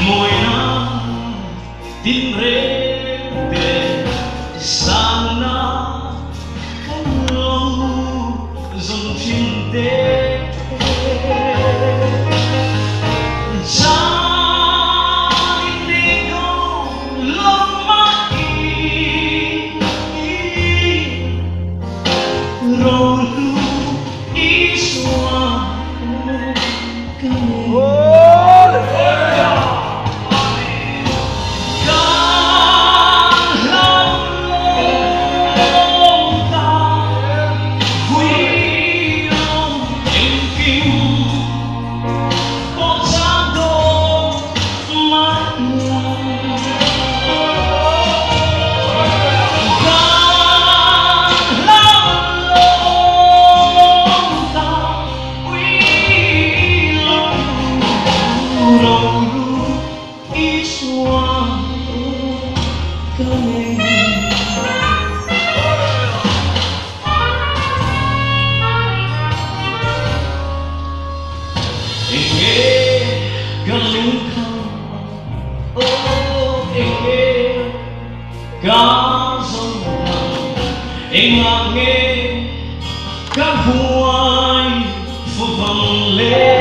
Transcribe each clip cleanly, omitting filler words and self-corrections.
mỗi năm tin rete sana lâu dùng chim tê cha đi đâu lòng mãi rồi ý xóa enge galungkang enge gazonang enge kabuay vuibawklo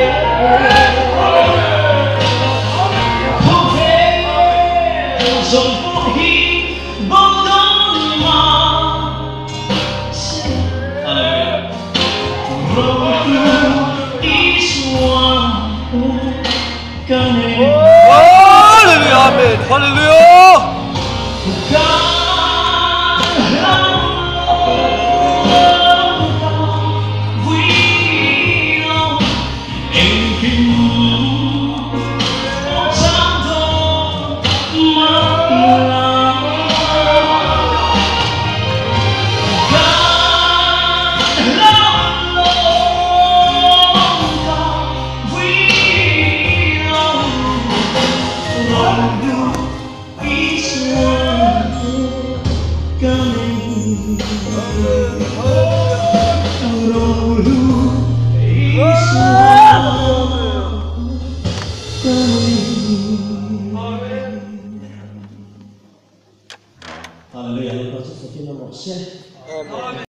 Hallelujah, amen. Hallelujah. Hallelujah, Lord, chúc phúc cho nó một xe.